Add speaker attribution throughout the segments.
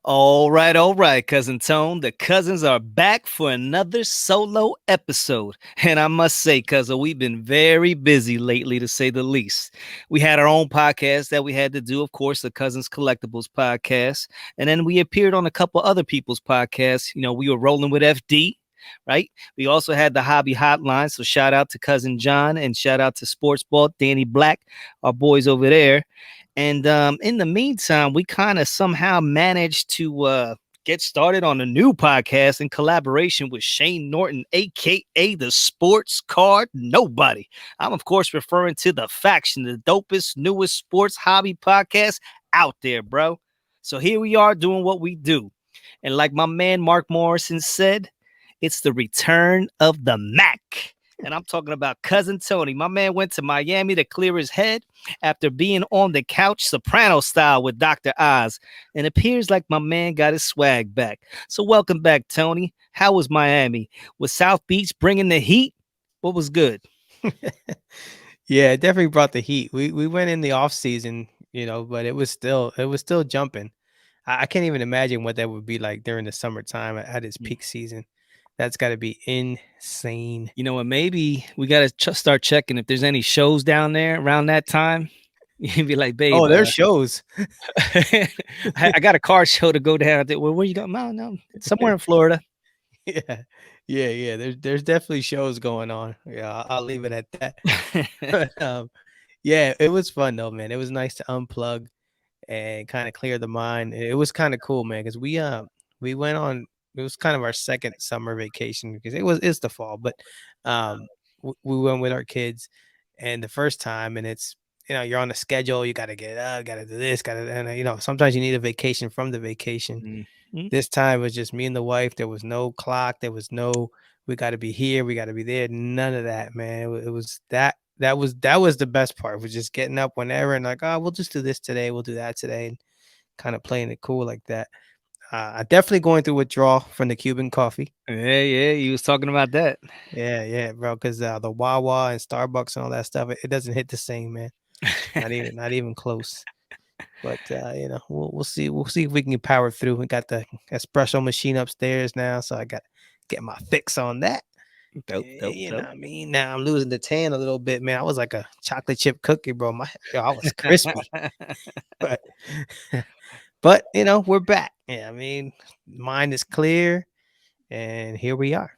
Speaker 1: All right, Cousin Tone. The cousins are back for another solo episode. And I must say, cousin, we've been very busy lately, to say the least. We had our own podcast that we had to do, of course, the Cousins Collectibles podcast. And then we appeared on a couple other people's podcasts. We were rolling with FD. Right. We also had the hobby hotline. So shout out to cousin John and shout out to Sports Ball, Danny Black, our boys over there. And in the meantime, we kind of somehow managed to get started on a new podcast in collaboration with Shane Norton, aka the Sports Card Nobody. I'm, of course, referring to the Faction, the dopest, newest sports hobby podcast out there, bro. So here we are doing what we do. And like my man Mark Morrison said, it's the return of the Mack. And I'm talking about cousin Tony. My man went to Miami to clear his head after being on the couch soprano style with Dr. Oz. And it appears like my man got his swag back. So welcome back, Tony. How was Miami? Was South Beach bringing the heat? What was good?
Speaker 2: Yeah, it definitely brought the heat. We went in the off season, but it was still jumping. I can't even imagine what that would be like during the summertime at its peak season. That's got to be insane.
Speaker 1: You know what? Maybe we got to start checking if there's any shows down there around that time. You'd be like, babe,
Speaker 2: Oh, there's shows.
Speaker 1: I got a car show to go down. Well, where you going? No, somewhere in Florida.
Speaker 2: Yeah, yeah. There's definitely shows going on. Yeah, I'll leave it at that. But yeah, it was fun though, man. It was nice to unplug and kind of clear the mind. It was kind of cool, man, because we went on. It was kind of our second summer vacation because it's the fall, but we went with our kids, and the first time, and it's you're on a schedule. You got to get up, got to do this, got to, and sometimes you need a vacation from the vacation.
Speaker 1: Mhm.
Speaker 2: This time it was just me and the wife. There was no clock. There was no we got to be here, we got to be there. None of that, man. It was that was the best part. Was just getting up whenever and like, oh, we'll just do this today. We'll do that today, and kind of playing it cool like that. I'm definitely going through withdrawal from the Cuban coffee.
Speaker 1: Yeah, you was talking about that.
Speaker 2: Yeah, bro. Because the Wawa and Starbucks and all that stuff, it doesn't hit the same, man. Not even close. But we'll see. We'll see if we can power through. We got the espresso machine upstairs now, so I got to get my fix on that. You know
Speaker 1: Dope.
Speaker 2: what I mean? Now I'm losing the tan a little bit, man. I was like a chocolate chip cookie, bro. I was crispy, but but we're back. Yeah, I mean, mind is clear, and here we are.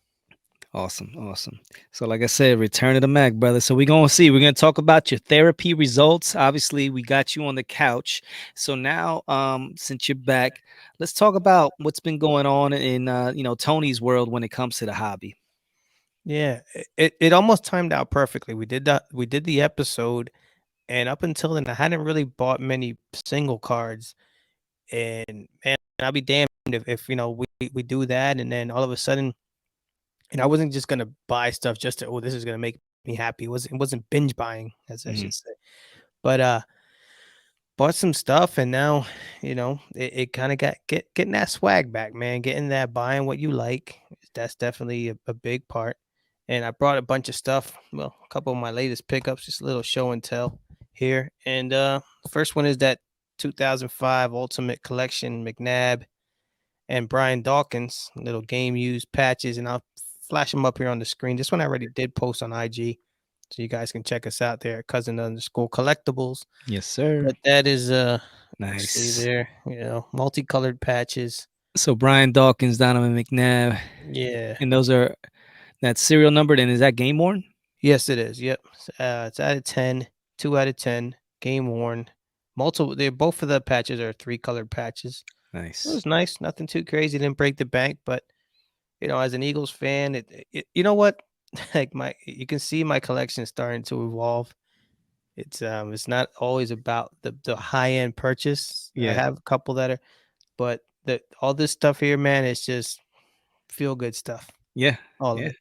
Speaker 1: Awesome. So, like I said, return to the Mac, brother. So we're gonna see. We're gonna talk about your therapy results. Obviously, we got you on the couch. So now, since you're back, let's talk about what's been going on in Tony's world when it comes to the hobby.
Speaker 2: Yeah, it almost timed out perfectly. We did the episode, and up until then, I hadn't really bought many single cards. And man, I'll be damned if we do that, and then all of a sudden, and I wasn't just gonna buy stuff just to this is gonna make me happy. It wasn't binge buying, as I
Speaker 1: Mhm.
Speaker 2: should say. But bought some stuff, and now it kind of getting that swag back, man. Getting that buying what you like. That's definitely a big part. And I brought a bunch of stuff. Well, a couple of my latest pickups, just a little show and tell here. And first one is that 2005 Ultimate Collection McNabb and Brian Dawkins little game used patches, and I'll flash them up here on the screen. This one I already did post on IG, so you guys can check us out there at cousin underscore collectibles.
Speaker 1: Yes, sir.
Speaker 2: But that is see
Speaker 1: Nice.
Speaker 2: there, multicolored patches.
Speaker 1: So Brian Dawkins, Donovan McNabb,
Speaker 2: Yeah.
Speaker 1: and those are that serial numbered. And is that game worn?
Speaker 2: Yes, it is. Yep. It's out of 10, 2 out of 10, game worn. Multiple they both of the patches are 3 colored patches. It
Speaker 1: Nice.
Speaker 2: was nice, nothing too crazy, didn't break the bank, but as an Eagles fan, you know what? Like you can see my collection starting to evolve. It's not always about the high end purchase. I
Speaker 1: Yeah.
Speaker 2: have a couple that are, but the all this stuff here, man, it's just feel good stuff.
Speaker 1: Yeah.
Speaker 2: All of
Speaker 1: Yeah.
Speaker 2: it.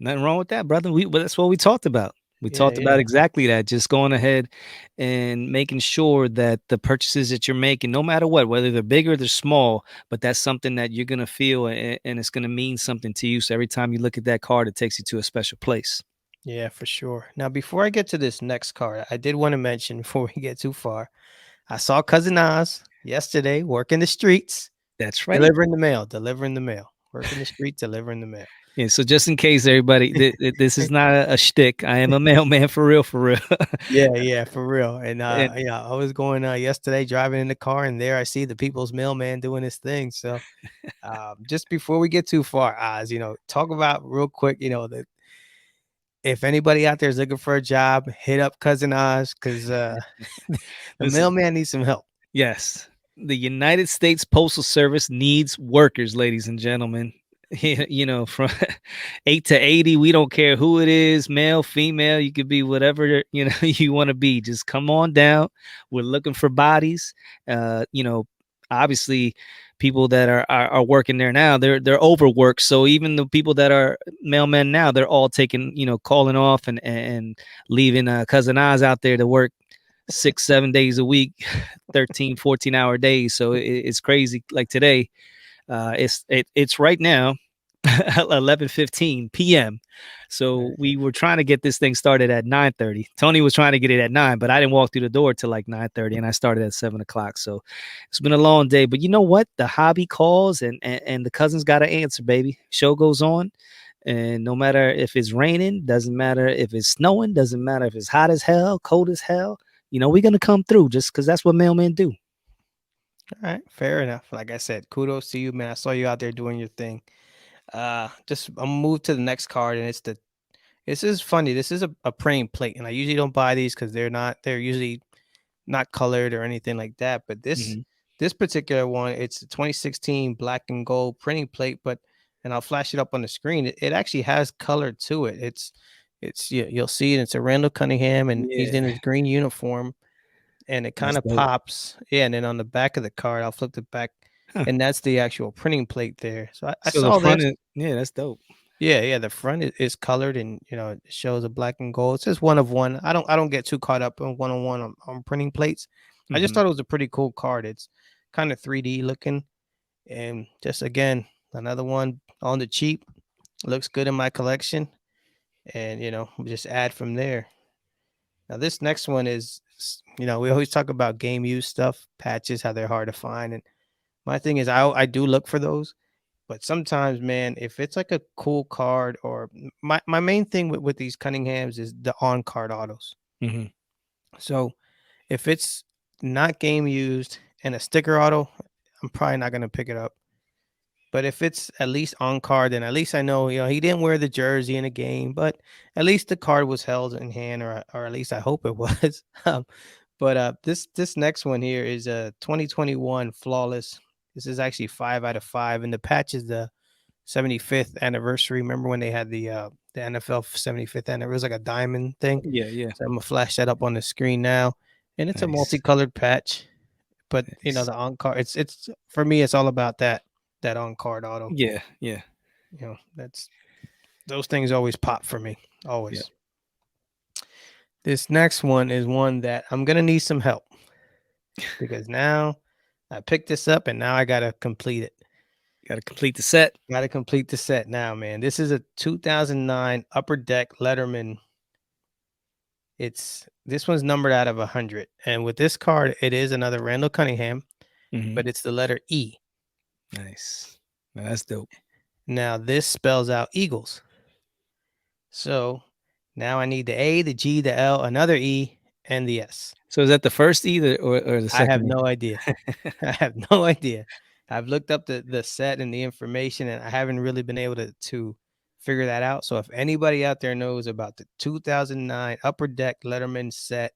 Speaker 1: Nothing wrong with that, brother. But that's what we talked about. We
Speaker 2: Yeah,
Speaker 1: talked about
Speaker 2: yeah.
Speaker 1: exactly that. Just going ahead and making sure that the purchases that you're making, no matter what, whether they're big or they're small, but that's something that you're gonna feel and it's gonna mean something to you. So every time you look at that card, it takes you to a special place.
Speaker 2: Yeah, for sure. Now, before I get to this next card, I did want to mention before we get too far, I saw Cousin Oz yesterday working the streets.
Speaker 1: That's right.
Speaker 2: Delivering the mail, delivering the mail. Working the street, delivering the mail.
Speaker 1: Yeah, so just in case everybody, this is not a shtick. I am a mailman for real, for real.
Speaker 2: Yeah, yeah, for real. And
Speaker 1: And
Speaker 2: yeah, I was going yesterday driving in the car, and there I see the people's mailman doing his thing. So just before we get too far, Oz, talk about real quick, that if anybody out there is looking for a job, hit up cousin Oz because the
Speaker 1: listen,
Speaker 2: mailman needs some help.
Speaker 1: yes, the United States Postal Service needs workers, ladies and gentlemen. From 8 to 80, we don't care who it is, male, female. You could be whatever you want to be. Just come on down. We're looking for bodies. Obviously, people that are working there now, they're overworked. So even the people that are mailmen now, they're all taking calling off and leaving cousin Oz out there to work 6 7 days a week, 13 14 hour days. So it's crazy. Like today, it's right now 11:15 p.m. So
Speaker 2: Right.
Speaker 1: we were trying to get this thing started at 9:30. Tony was trying to get it at 9, but I didn't walk through the door till like 9:30, and I started at 7 o'clock. So it's been a long day. But you know what? The hobby calls, and the cousins got to answer, baby. Show goes on, and no matter if it's raining, doesn't matter if it's snowing, doesn't matter if it's hot as hell, cold as hell. We're gonna come through just because that's what mailmen do.
Speaker 2: All right, fair enough. Like I said, kudos to you, man. I saw you out there doing your thing. Just I'm gonna move to the next card, and this is funny. This is a printing plate, and I usually don't buy these because they're usually not colored or anything like that. But
Speaker 1: Hmm.
Speaker 2: this particular one, it's a 2016 black and gold printing plate, and I'll flash it up on the screen. It actually has color to it. You'll see it. It's a Randall Cunningham, and he's in
Speaker 1: Yeah,
Speaker 2: his green uniform, and it kind
Speaker 1: that's
Speaker 2: of
Speaker 1: dope.
Speaker 2: pops. Yeah, and then on the back of the card, I'll flip it back,
Speaker 1: Huh.
Speaker 2: and that's the actual printing plate there. So I
Speaker 1: So the
Speaker 2: saw
Speaker 1: front
Speaker 2: this.
Speaker 1: is, yeah, that's dope.
Speaker 2: Yeah, yeah, the front is colored, and it shows a black and gold. It's just one of one. I don't get too caught up in one on one on printing plates. I just
Speaker 1: Hmm.
Speaker 2: thought it was a pretty cool card. It's kind of 3D looking, and just again another one on the cheap. Looks good in my collection, and just add from there. Now this next one we always talk about game use stuff, patches, how they're hard to find, and my thing is I do look for those. But sometimes, man, if it's like a cool card or my main thing with these Cunninghams is the on card autos.
Speaker 1: Hmm.
Speaker 2: So if it's not game used and a sticker auto, I'm probably not gonna pick it up. But if it's at least on card, then at least I know, he didn't wear the jersey in a game, but at least the card was held in hand, or at least I hope it was. But this next one here is a 2021 flawless. This is actually 5 out of 5, and the patch is the 75th anniversary. Remember when they had the NFL 75th anniversary? It was like a diamond thing.
Speaker 1: Yeah, yeah.
Speaker 2: So I'm gonna flash that up on the screen now, and it's a
Speaker 1: Nice,
Speaker 2: multicolored patch. But
Speaker 1: nice.
Speaker 2: the on card, it's for me, it's all about that on card auto.
Speaker 1: Yeah, yeah,
Speaker 2: That's those things always pop for me,
Speaker 1: yeah.
Speaker 2: always. This next one is one that I'm gonna need some help because now I picked this up and now I gotta complete it.
Speaker 1: Got to complete the set.
Speaker 2: Gotta complete the set now, man. This is a 2009 Upper Deck Letterman. This one's numbered out of 100, and with this card, it is another Randall Cunningham,
Speaker 1: Hmm.
Speaker 2: but it's the letter E.
Speaker 1: Nice. Now, that's dope.
Speaker 2: Now this spells out Eagles. So now I need the A, the G, the L, another E, and the S.
Speaker 1: So is that the first E or the
Speaker 2: I have
Speaker 1: second
Speaker 2: no idea.
Speaker 1: E?
Speaker 2: I have no idea. I've looked up the set and the information, and I haven't really been able to figure that out. So if anybody out there knows about the 2009 Upper Deck Letterman set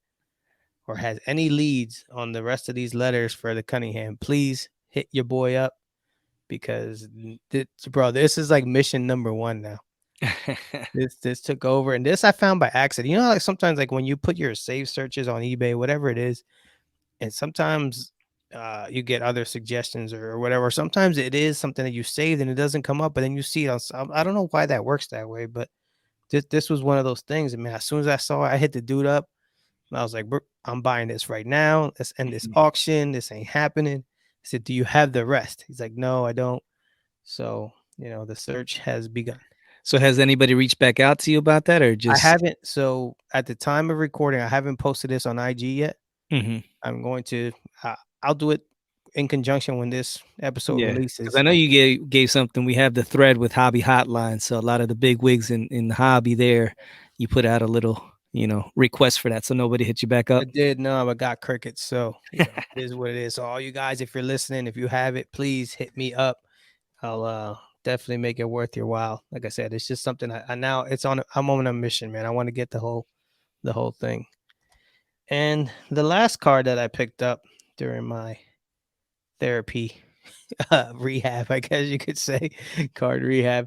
Speaker 2: or has any leads on the rest of these letters for the Cunningham, please hit your boy up because bro, this is like mission number one now. This took over, and this I found by accident. Like sometimes like when you put your save searches on eBay, whatever it is, and sometimes you get other suggestions or whatever. Sometimes it is something that you saved and it doesn't come up, but then you see it I don't know why that works that way, but this was one of those things. And man, as soon as I saw it, I hit the dude up and I was like, I'm buying this right now. Let's end this
Speaker 1: Mhm.
Speaker 2: auction. This ain't happening. I said, do you have the rest? He's like, no, I don't. So, the search has begun.
Speaker 1: So has anybody reached back out to you about that or
Speaker 2: I
Speaker 1: just?
Speaker 2: haven't. So at the time of recording, I haven't posted this on IG yet.
Speaker 1: Mhm.
Speaker 2: I'm going to, I'll do it in conjunction when this episode
Speaker 1: Yeah, because I
Speaker 2: releases.
Speaker 1: know you gave something. We have the thread with Hobby Hotline, so a lot of the big wigs in the hobby there, you put out a little, request for that, so nobody hit you back
Speaker 2: I
Speaker 1: up.
Speaker 2: did know I got crickets, so it is what it is. So all you guys, if you're listening, if you have it, please hit me up. I'll definitely make it worth your while. Like I said, it's just something I now it's on. I'm on a mission, man. I want to get the whole thing. And the last card that I picked up during my therapy rehab, I guess you could say, card rehab.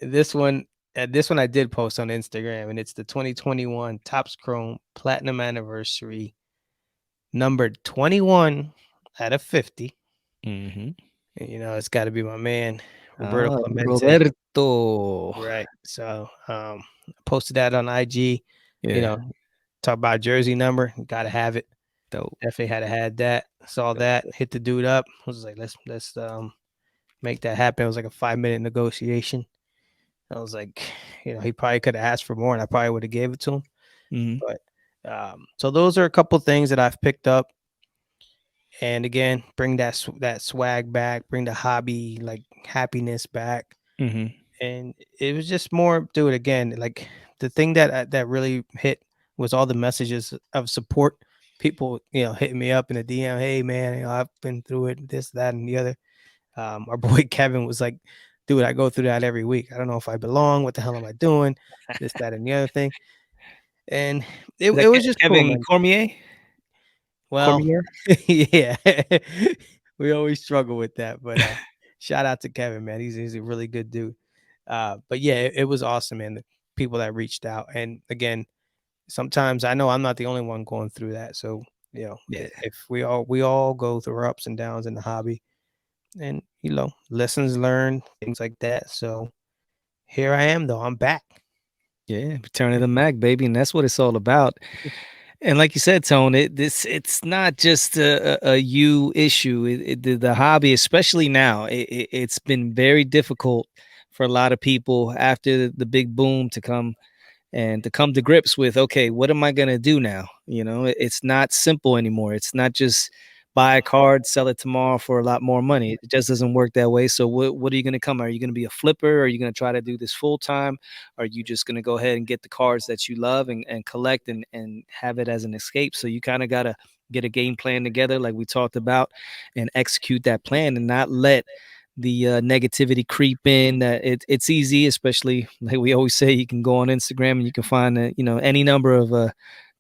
Speaker 2: This one, this one I did post on Instagram, and it's the 2021 Topps Chrome Platinum Anniversary, numbered 21 out of 50.
Speaker 1: Hmm.
Speaker 2: And, it's got to be my man, Roberto Clemente.
Speaker 1: Roberto.
Speaker 2: Right. So, I posted that on IG. You
Speaker 1: Yeah,
Speaker 2: know, talk about jersey number. Got to have it.
Speaker 1: dope.
Speaker 2: Definitely had to had that. Saw that. Hit the dude up. Was like, let's make that happen. It was like a 5 minute negotiation. I was like, he probably could have asked for more, and I probably would have gave it to him.
Speaker 1: Hmm.
Speaker 2: But so those are a couple things that I've picked up. And again, bring that swag back, bring the hobby like happiness back.
Speaker 1: Hmm.
Speaker 2: And it was just more do it again. Like the thing that really hit was all the messages of support. People, hitting me up in the DM, hey man, I've been through it, this, that, and the other. Our boy Kevin was like, dude, I go through that every week. I don't know if I belong. What the hell am I doing? This, that, and the other thing. And it,
Speaker 1: Is that
Speaker 2: it was just cool,
Speaker 1: Kevin
Speaker 2: man.
Speaker 1: Cormier?
Speaker 2: Well,
Speaker 1: Cormier?
Speaker 2: yeah, we always struggle with that, but shout out to Kevin, man. He's a really good dude. But yeah, it was awesome, man. The people that reached out, and again, sometimes I know I'm not the only one going through that. So
Speaker 1: Yeah,
Speaker 2: if we all go through ups and downs in the hobby, and lessons learned, things like that. So here I am, though. I'm back.
Speaker 1: yeah. Return of the Mac, baby, and that's what it's all about. And like you said, Tone, it's not just a you issue. The hobby, especially now, it's been very difficult for a lot of people after the big boom to come and to come to grips with, okay, what am I going to do now? It's not simple anymore. It's not just buy a card, sell it tomorrow for a lot more money. It just doesn't work that way. So what are you going to come? Are you going to be a flipper? Are you going to try to do this full time? Are you just going to go ahead and get the cards that you love and collect and have it as an escape? So you kind of got to get a game plan together like we talked about and execute that plan and not let the negativity creep in. That it's easy, especially like we always say, you can go on Instagram and you can find any number of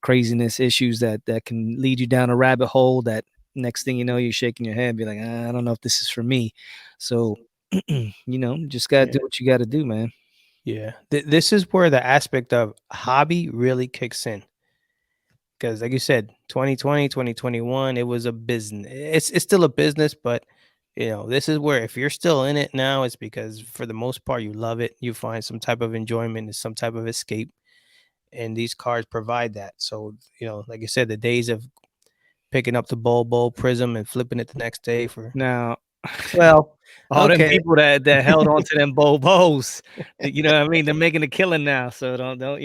Speaker 1: craziness issues that can lead you down a rabbit hole. That next thing you know, you're shaking your head, be like, I don't know if this is for me. So just gotta do
Speaker 2: Yeah.
Speaker 1: what you got to do, man.
Speaker 2: Yeah. This is where the aspect of hobby really kicks in. Because like you said, 2020, 2021, it was a business. It's still a business, but this is where if you're still in it now, it's because for the most part you love it. You find some type of enjoyment and some type of escape. And these cards provide that. So, like you said, the days of picking up the bowl prism and flipping it the next day for
Speaker 1: Now,
Speaker 2: well,
Speaker 1: all them
Speaker 2: okay.
Speaker 1: people that held on to them bobos, you know what I mean? They're making a killing now. So don't don't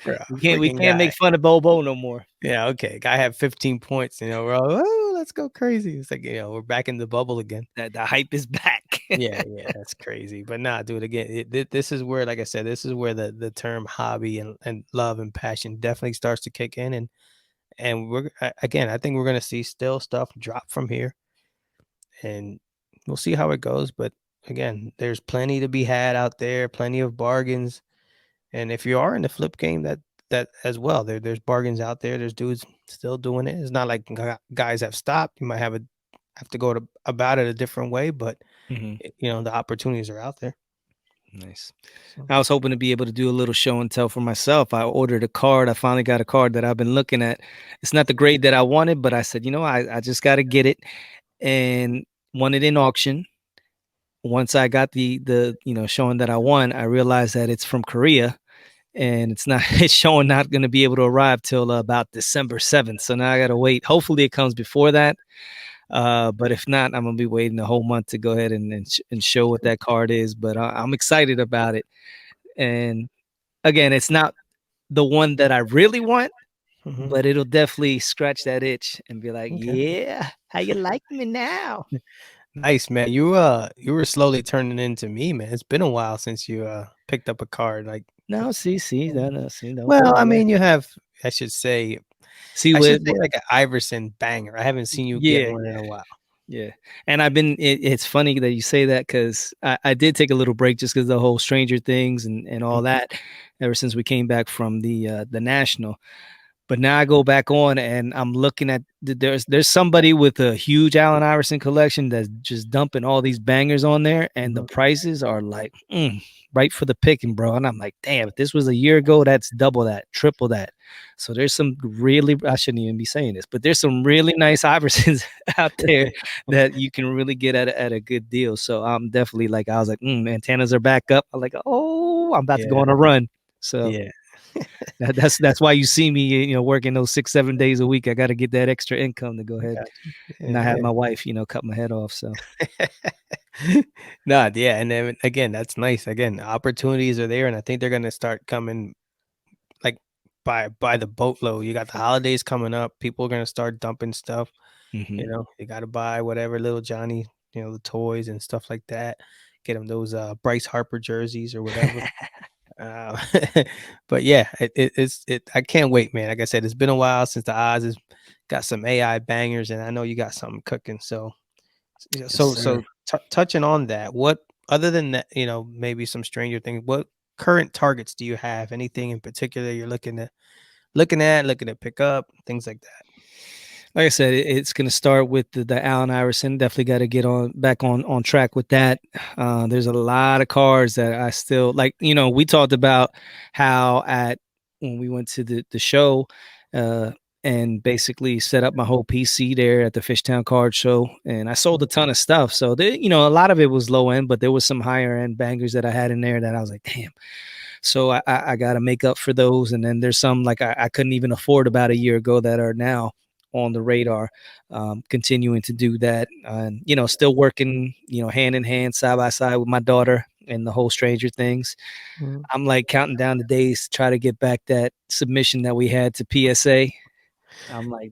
Speaker 2: Bro,
Speaker 1: we
Speaker 2: freaking
Speaker 1: can't
Speaker 2: guy.
Speaker 1: make fun of Bobo no more.
Speaker 2: Yeah, okay. Guy had 15 points, we're all, oh, let's go crazy. It's like, we're back in the bubble again.
Speaker 1: That the hype is back.
Speaker 2: Yeah, yeah, that's crazy. But nah, dude, again, this is where, like I said, this is where the term hobby and love and passion definitely starts to kick in. And again, I think we're gonna see still stuff drop from here, and we'll see how it goes. But again, there's plenty to be had out there, plenty of bargains. And if you are in the flip game, that as well, there's bargains out there. There's dudes still doing it. It's not like guys have stopped. You might have to go about it a different way, but
Speaker 1: Mhm.
Speaker 2: the opportunities are out there.
Speaker 1: Nice.
Speaker 2: So
Speaker 1: I was hoping to be able to do a little show and tell for myself. I ordered a card. I finally got a card that I've been looking at. It's not the grade that I wanted, but I said, I just got to get it and won it in auction. Once I got the showing that I won, I realized that it's from Korea and it's not it's showing not going to be able to arrive till about December 7th. So now I got to wait. Hopefully it comes before that. But if not, I'm gonna be waiting a whole month to go ahead and show what that card is. But I'm excited about it. And again, it's not the one that I really want,
Speaker 2: Mhm.
Speaker 1: but it'll definitely scratch that itch and be like,
Speaker 2: Okay.
Speaker 1: "Yeah, how you like me now?"
Speaker 2: Nice, man. You were slowly turning into me, man. It's been a while since you picked up a card. Like,
Speaker 1: No, see, no, no, see, don't put
Speaker 2: well,
Speaker 1: me
Speaker 2: I
Speaker 1: there.
Speaker 2: mean, you have. I should say,
Speaker 1: See
Speaker 2: I should
Speaker 1: what,
Speaker 2: say like an Iverson banger. I haven't seen you get
Speaker 1: yeah,
Speaker 2: one in
Speaker 1: yeah.
Speaker 2: a while.
Speaker 1: Yeah, and it's funny that you say that because I did take a little break just because the whole Stranger Things and all
Speaker 2: Mhm,
Speaker 1: that. Ever since we came back from the national, but now I go back on and I'm looking at there's somebody with a huge Allen Iverson collection that's just dumping all these bangers on there, and the
Speaker 2: mhm.
Speaker 1: prices are like right for the picking, bro. And I'm like, damn, if this was a year ago, that's double that, triple that. So there's some really, I shouldn't even be saying this, but there's some really nice Iversons out there that you can really get at a good deal. So I'm definitely like, I was like, antennas are back up. I'm like, oh, I'm about to go
Speaker 2: Yeah,
Speaker 1: on a run. So
Speaker 2: yeah.
Speaker 1: that's why you see me, working those 6-7 days a week. I got to get that extra income to go ahead
Speaker 2: Got you.
Speaker 1: and
Speaker 2: Yeah,
Speaker 1: not have
Speaker 2: yeah.
Speaker 1: my wife, cut my head off. So
Speaker 2: Nah, yeah, and then again, that's nice. Again, opportunities are there, and I think they're gonna start coming like by the boatload. You got the holidays coming up. People are gonna start dumping stuff.
Speaker 1: hmm
Speaker 2: You got to buy whatever little Johnny, the toys and stuff like that. Get him those Bryce Harper jerseys or whatever. Uh, but yeah, I can't wait, man. Like I said, it's been a while since the Oz has got some AI bangers, and I know you got something cooking. So
Speaker 1: yes, sir.
Speaker 2: touching on that, what other than that, maybe some Stranger Things, what current targets do you have? Anything in particular you're looking to pick up, things like that?
Speaker 1: Like I said, it's going to start with the Allen Iverson. Definitely got to get on back on track with that. There's a lot of cars that I still like. We talked about how at when we went to the show, uh, and basically set up my whole PC there at the Fishtown Card Show, and I sold a ton of stuff. So a lot of it was low end, but there was some higher end bangers that I had in there that I was like, damn. So I got to make up for those. And then there's some like I couldn't even afford about a year ago that are now on the radar, continuing to do that. And, still working, hand in hand, side by side with my daughter and the whole Stranger Things.
Speaker 2: Mhm.
Speaker 1: I'm like counting down the days to try to get back that submission that we had to PSA. I'm like,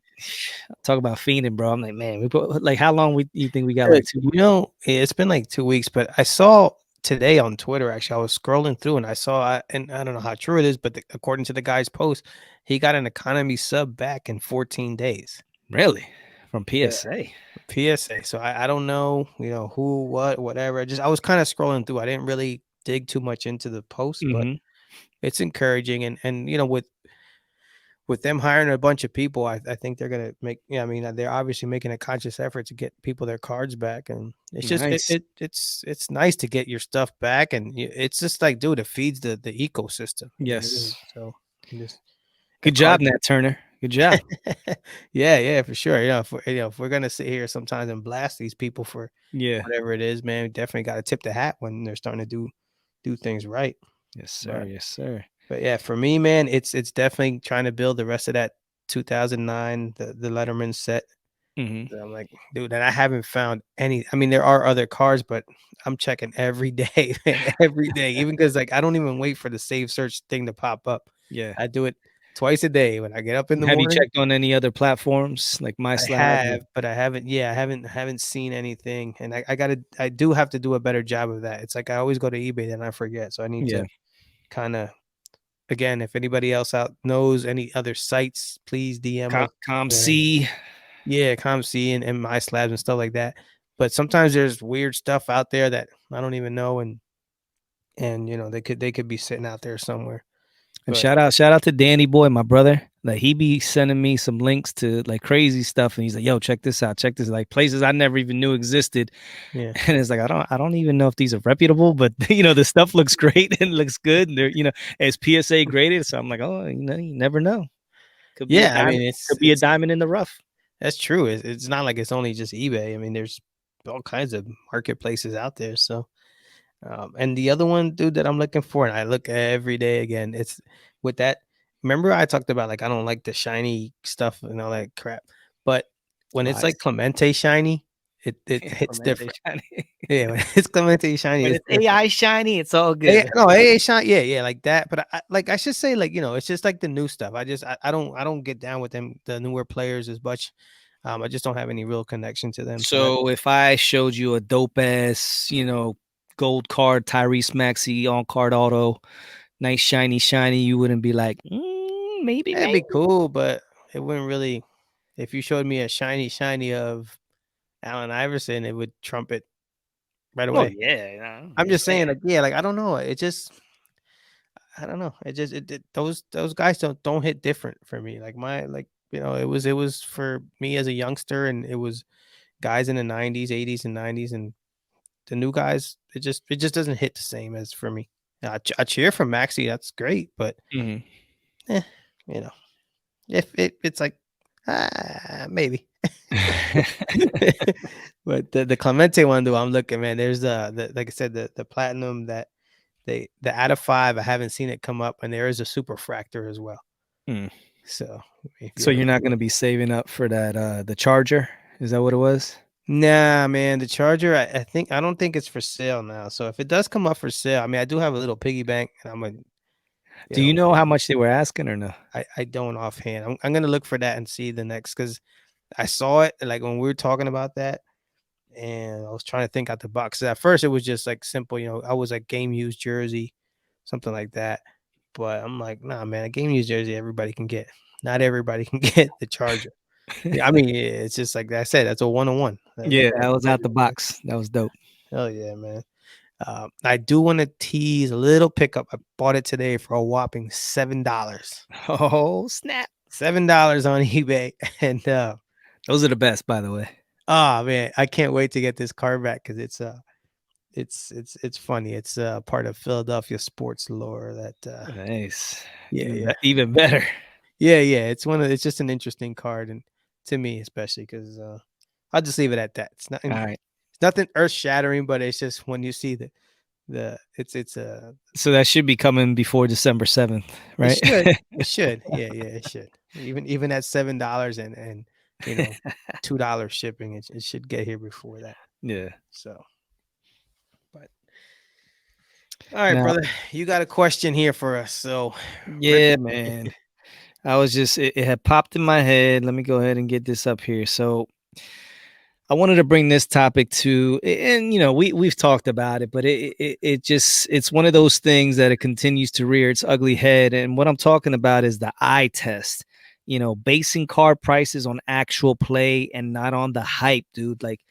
Speaker 1: talk about fiending, bro. I'm like, man, we put like how long you think we got?
Speaker 2: Good.
Speaker 1: Like 2
Speaker 2: It's been like 2 weeks, but I saw today on Twitter. Actually, I was scrolling through and I saw, and I don't know how true it is, but according to the guy's post, he got an economy sub back in 14 days.
Speaker 1: really from
Speaker 2: Yeah,
Speaker 1: PSA.
Speaker 2: PSA. So I don't know, who, what, whatever. Just I was kind of scrolling through. I didn't really dig too much into the post, but
Speaker 1: hmm
Speaker 2: it's encouraging. And with them hiring a bunch of people, I think they're gonna make. Yeah, I mean, they're obviously making a conscious effort to get people their cards back, and it's just
Speaker 1: Nice.
Speaker 2: it's nice to get your stuff back, and it's just like, dude, it feeds the ecosystem.
Speaker 1: Yes.
Speaker 2: So just the
Speaker 1: Good job,
Speaker 2: card.
Speaker 1: Nat Turner. Good job.
Speaker 2: Yeah, yeah, for sure. If we're gonna sit here sometimes and blast these people for
Speaker 1: Yeah.
Speaker 2: whatever it is, man, we definitely got to tip the hat when they're starting to do things right.
Speaker 1: Yes, sir.
Speaker 2: But
Speaker 1: Yes, sir.
Speaker 2: yeah, for me, man, it's definitely trying to build the rest of that 2009, the Letterman set.
Speaker 1: Mhm.
Speaker 2: And I'm like, dude, and I haven't found any. I mean, there are other cars, but I'm checking every day, man, every day. Even because like I don't even wait for the save search thing to pop up.
Speaker 1: Yeah.
Speaker 2: I do it twice a day when I get up in the
Speaker 1: Have you
Speaker 2: morning.
Speaker 1: checked on any other platforms like
Speaker 2: I
Speaker 1: MySlab or
Speaker 2: have, but I haven't. Yeah, I haven't seen anything, and I do have to do a better job of that. It's like I always go to eBay, then I forget. So I need
Speaker 1: yeah,
Speaker 2: to kind of again, if anybody else out knows any other sites, please DM us. Uh,
Speaker 1: ComC?
Speaker 2: yeah, ComC and my slabs and stuff like that. But sometimes there's weird stuff out there that I don't even know, and they could be sitting out there somewhere.
Speaker 1: And
Speaker 2: But
Speaker 1: shout out to Danny Boy, my brother. Like he be sending me some links to like crazy stuff, and he's like, "Yo, check this out, check this." Like places I never even knew existed,
Speaker 2: yeah,
Speaker 1: and it's like I don't even know if these are reputable, but the stuff looks great and looks good, and they're as PSA graded. So I'm like, oh, you never know. Could be a
Speaker 2: yeah. I
Speaker 1: diamond.
Speaker 2: mean, it's
Speaker 1: Could be a
Speaker 2: it's
Speaker 1: diamond in the rough.
Speaker 2: that's true. It's not like it's only just eBay. I mean, there's all kinds of marketplaces out there. So and the other one, dude, that I'm looking for, and I look every day again, it's with that. Remember, I talked about like I don't like the shiny stuff and all that crap, but when it's like
Speaker 1: Lies.
Speaker 2: Clemente shiny, it hits
Speaker 1: Clemente
Speaker 2: different.
Speaker 1: shiny.
Speaker 2: Yeah, when it's Clemente shiny,
Speaker 1: When
Speaker 2: it's
Speaker 1: it's
Speaker 2: different.
Speaker 1: AI shiny, it's all
Speaker 2: Yeah,
Speaker 1: good.
Speaker 2: no, AA shine, yeah, yeah, like that. But like I should say, like it's just like the new stuff. I don't get down with them, the newer players as much. I just don't have any real connection to them. So that
Speaker 1: So if I showed you a dope ass, gold card Tyrese Maxey on card auto, nice shiny, you wouldn't be like, maybe,
Speaker 2: that'd
Speaker 1: maybe.
Speaker 2: be cool, but it wouldn't really. If you showed me a shiny of Allen Iverson, it would trump it right
Speaker 1: Oh
Speaker 2: away.
Speaker 1: yeah, I'm
Speaker 2: I'm
Speaker 1: just
Speaker 2: just saying,
Speaker 1: saying.
Speaker 2: like, yeah, like I don't know. It just I don't know. It just those guys don't hit different for me. Like my like it was for me as a youngster, and it was guys in the 90s, 80s, and 90s, and the new guys. It just doesn't hit the same as for me. I cheer for Maxi. That's great, but
Speaker 1: Mhm.
Speaker 2: eh, you know, if it's like maybe. But the Clemente one, though, I'm looking, man. There's the like I said, the platinum that the out of five. I haven't seen it come up, and there is a super fractor as well.
Speaker 1: Mm.
Speaker 2: So if you
Speaker 1: So
Speaker 2: ever
Speaker 1: you're not
Speaker 2: see
Speaker 1: gonna
Speaker 2: it,
Speaker 1: be saving up for that the charger? Is that what it was?
Speaker 2: nah, man, the charger. I don't think it's for sale now. So if it does come up for sale, I mean, I do have a little piggy bank, and I'm gonna, you
Speaker 1: Do you
Speaker 2: know,
Speaker 1: know how much they were asking or no?
Speaker 2: I don't offhand. I'm gonna look for that and see the next because I saw it like when we were talking about that, and I was trying to think out the box. At first, it was just like simple, I was like game used jersey, something like that. But I'm like, nah, man, a game used jersey everybody can get. Not everybody can get the charger. Yeah, I mean, yeah, it's just like I said, that's a one on one.
Speaker 1: Yeah, that was out the box. That was dope.
Speaker 2: Hell yeah, man. I do want to tease a little pickup. I bought it today for a whopping $7.
Speaker 1: Oh, snap.
Speaker 2: $7 on eBay. And
Speaker 1: Those are the best, by the way.
Speaker 2: oh man, I can't wait to get this car back because it's funny. It's part of Philadelphia sports lore that
Speaker 1: Nice.
Speaker 2: yeah,
Speaker 1: Even
Speaker 2: yeah.
Speaker 1: even better.
Speaker 2: Yeah. It's just an interesting card, and to me especially because I'll just leave it at that.
Speaker 1: All right.
Speaker 2: It's nothing earth shattering, but it's just when you see the it's
Speaker 1: So that should be coming before December 7th,
Speaker 2: it
Speaker 1: right?
Speaker 2: should. It should. Yeah, it should. Even at $7 and you know, $2 shipping, it should get here before that.
Speaker 1: Yeah.
Speaker 2: So, but all right,
Speaker 1: Now,
Speaker 2: brother, you got a question here for us. So, rip
Speaker 1: yeah, man. I was just it had popped in my head. Let me go ahead and get this up here. So I wanted to bring this topic to, and we've talked about it, but it just it's one of those things that it continues to rear its ugly head. And what I'm talking about is the eye test. Basing card prices on actual play and not on the hype, dude. Like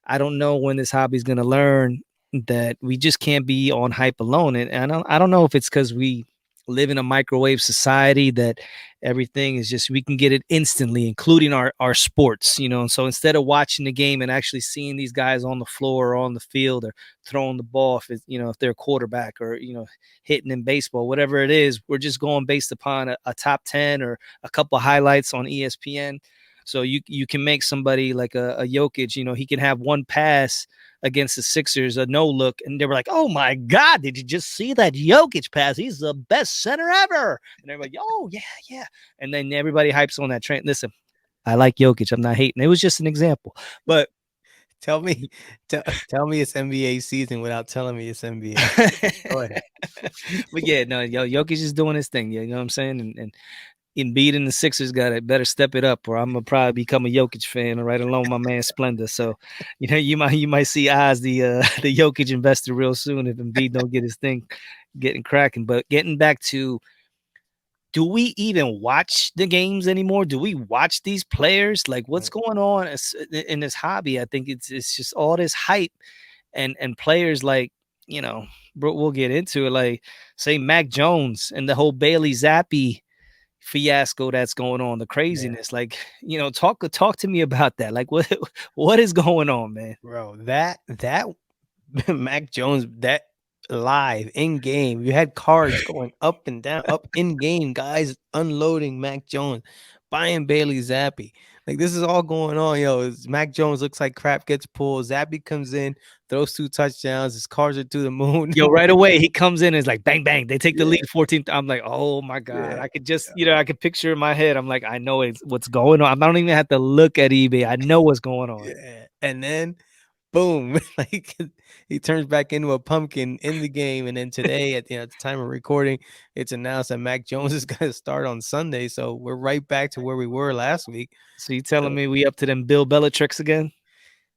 Speaker 1: I don't know when this hobby is going to learn that we just can't be on hype alone. And I don't know if it's because we live in a microwave society that everything is just we can get it instantly, including our sports. And so instead of watching the game and actually seeing these guys on the floor or on the field or throwing the ball, if they're a quarterback or hitting in baseball, whatever it is, we're just going based upon a top 10 or a couple highlights on ESPN. So you can make somebody like a Jokic, he can have one pass against the Sixers, a no look, and they were like, "Oh my God, did you just see that Jokic pass? He's the best center ever." And they're like, "Oh yeah, yeah." And then everybody hypes on that train. Listen, I like Jokic. I'm not hating. It was just an example, but
Speaker 2: tell me tell me it's NBA season without telling me it's NBA season. Go ahead.
Speaker 1: but yeah, no, Jokic is doing his thing. Yeah, you know what I'm saying? And Embiid and the Sixers got it. Better step it up, or I'm gonna probably become a Jokic fan right along with my man Splendor. So, you might see Oz the Jokic investor real soon if Embiid don't get his thing getting cracking. But getting back to, do we even watch the games anymore? Do we watch these players? Like, what's going on in this hobby? I think it's just all this hype and players like bro, we'll get into it. Like, say Mac Jones and the whole Bailey Zappi fiasco that's going on, the
Speaker 2: Yeah,
Speaker 1: craziness. Like, talk to me about that. Like, what is going on, man?
Speaker 2: bro. That Mac Jones, that live in game, you had cards going up and down, up in game, guys unloading Mac Jones, buying Bailey Zappi. Like this is all going on, yo. Mac Jones looks like crap, gets pulled. Zappi comes in, throws 2 touchdowns. His cards are to the moon.
Speaker 1: Yo, right away he comes in and is like bang bang. They take the
Speaker 2: Yeah,
Speaker 1: lead 14. I'm like, oh my god.
Speaker 2: yeah,
Speaker 1: I could just, I could picture in my head. I'm like, I know what's going on. I don't even have to look at eBay. I know what's going
Speaker 2: yeah.
Speaker 1: on.
Speaker 2: and then boom, like he turns back into a pumpkin in the game. And then today, at the time of recording, it's announced that Mac Jones is going to start on Sunday. So we're right back to where we were last week.
Speaker 1: So you telling
Speaker 2: So
Speaker 1: me we up to them Bill Belichicks again?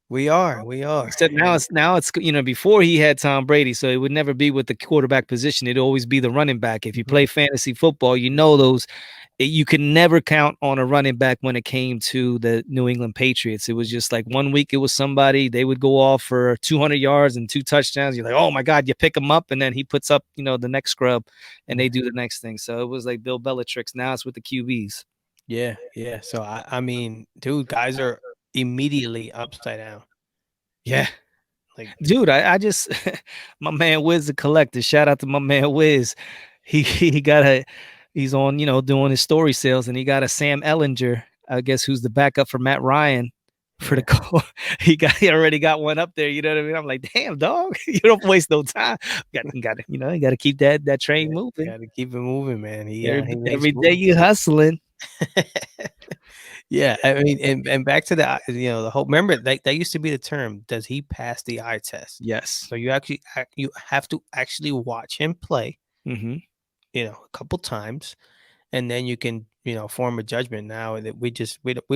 Speaker 2: we are,
Speaker 1: Except now it's before he had Tom Brady, so it would never be with the quarterback position. It'd always be the running back. If you
Speaker 2: Mhm.
Speaker 1: play fantasy football, you know those you can never count on a running back when it came to the New England Patriots. It was just like one week it was somebody, they would go off for 200 yards and 2 touchdowns. You're like, oh my God, you pick him up, and then he puts up, the next scrub, and they
Speaker 2: Yeah,
Speaker 1: do the next thing. So it was like Bill Belichick's. Now it's with the QBs.
Speaker 2: yeah, yeah. So I mean, dude, guys are immediately upside down.
Speaker 1: Yeah.
Speaker 2: Like,
Speaker 1: Dude, I just my man Wiz the collector. Shout out to my man Wiz. He got a he's on, doing his story sales, and he got a Sam Ellinger, I guess, who's the backup for Matt Ryan for the
Speaker 2: yeah,
Speaker 1: call. He already got one up there. You know what I mean? I'm like, damn dog, you don't waste no time. You got to keep that train
Speaker 2: yeah,
Speaker 1: moving.
Speaker 2: got to keep it moving, man. He makes
Speaker 1: Every day
Speaker 2: moves.
Speaker 1: you hustling.
Speaker 2: Yeah, I mean, and back to the the whole. Remember that used to be the term. Does he pass the eye test?
Speaker 1: Yes.
Speaker 2: So you actually you have to actually watch him play,
Speaker 1: Hmm.
Speaker 2: a couple times, and then you can form a judgment. Now that we